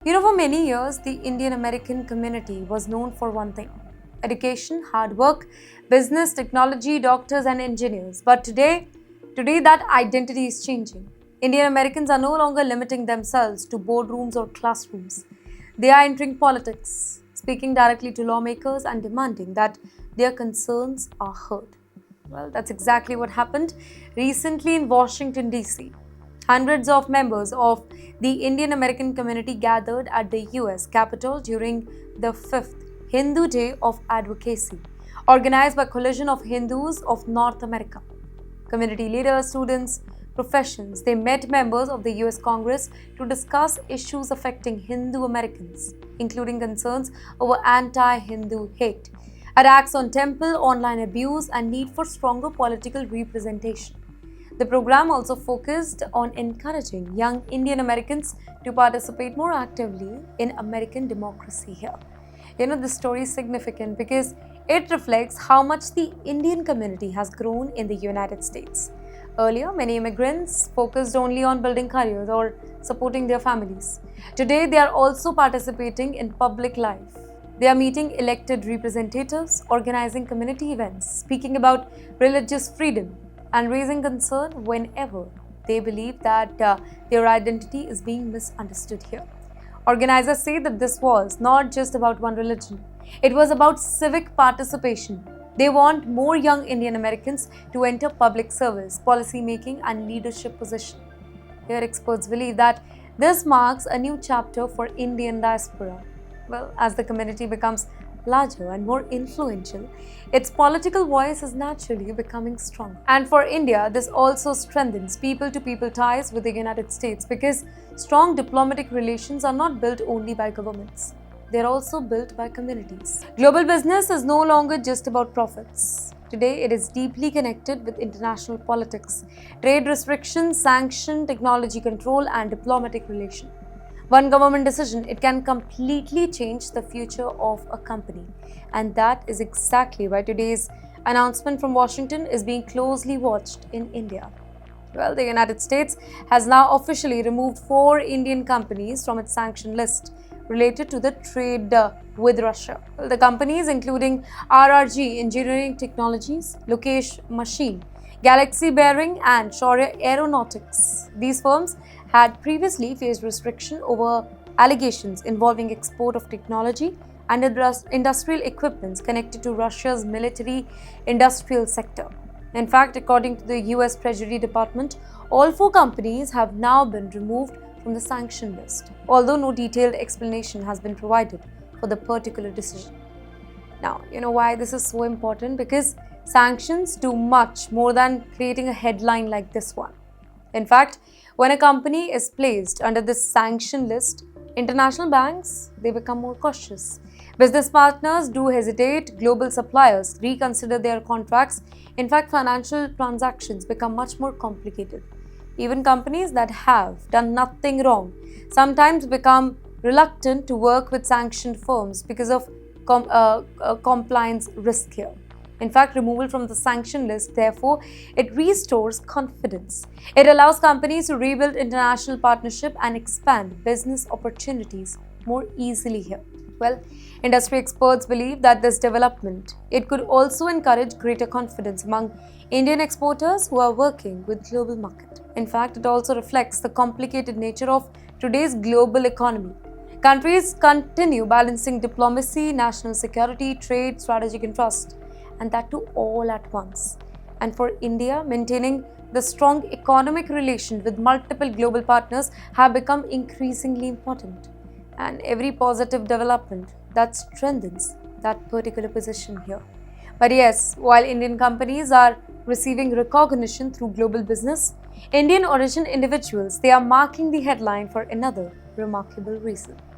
For many years, the Indian American community was known for one thing: education, hard work, business, technology, doctors, and engineers. But today that identity is changing. Indian Americans are no longer limiting themselves to boardrooms or classrooms. They are entering politics, speaking directly to lawmakers and demanding that their concerns are heard. Well, that's exactly what happened recently in Washington, D.C. Hundreds of members of the Indian American community gathered at the US Capitol during the 5th Hindu Day of Advocacy, organized by Coalition of Hindus of North America. Community leaders, students, professions, they met members of the US Congress to discuss issues affecting Hindu Americans, including concerns over anti-Hindu hate, attacks on temple, online abuse, and need for stronger political representation. The program also focused on encouraging young Indian Americans to participate more actively in American democracy here. This story is significant because it reflects how much the Indian community has grown in the United States. Earlier, many immigrants focused only on building careers or supporting their families. Today, they are also participating in public life. They are meeting elected representatives, organizing community events, speaking about religious freedom, and raising concern whenever they believe that their identity is being misunderstood here. Organizers say that this was not just about one religion, it was about civic participation. They want more young Indian Americans to enter public service, policy making, and leadership positions. Here, experts believe that this marks a new chapter for Indian diaspora. Well, as the community becomes larger and more influential, its political voice is naturally becoming strong. And for India, this also strengthens people-to-people ties with the United States because strong diplomatic relations are not built only by governments. They are also built by communities. Global business is no longer just about profits. Today, it is deeply connected with international politics, trade restrictions, sanction, technology control, and diplomatic relations. One government decision, it can completely change the future of a company. And that is exactly why today's announcement from Washington is being closely watched in India. Well, the United States has now officially removed 4 Indian companies from its sanction list related to the trade with Russia. Well, the companies including RRG Engineering Technologies, Lokesh Machine, Galaxy Bearing, and Shaurya Aeronautics. These firms had previously faced restriction over allegations involving export of technology and industrial equipments connected to Russia's military industrial sector. In fact, according to the US Treasury Department, all 4 companies have now been removed from the sanction list, although no detailed explanation has been provided for the particular decision. Now, why this is so important? Because sanctions do much more than creating a headline like this one. In fact, when a company is placed under this sanction list, international banks, they become more cautious. Business partners do hesitate, global suppliers reconsider their contracts. In fact, financial transactions become much more complicated. Even companies that have done nothing wrong sometimes become reluctant to work with sanctioned firms because of compliance risk here. In fact, removal from the sanction list, therefore, it restores confidence. It allows companies to rebuild international partnership and expand business opportunities more easily here. Well, industry experts believe that this development, it could also encourage greater confidence among Indian exporters who are working with global market. In fact, it also reflects the complicated nature of today's global economy. Countries continue balancing diplomacy, national security, trade, strategic interest, and that too all at once. And for India, maintaining the strong economic relation with multiple global partners have become increasingly important. And every positive development that strengthens that particular position here. But yes, while Indian companies are receiving recognition through global business, Indian origin individuals, they are marking the headline for another remarkable reason.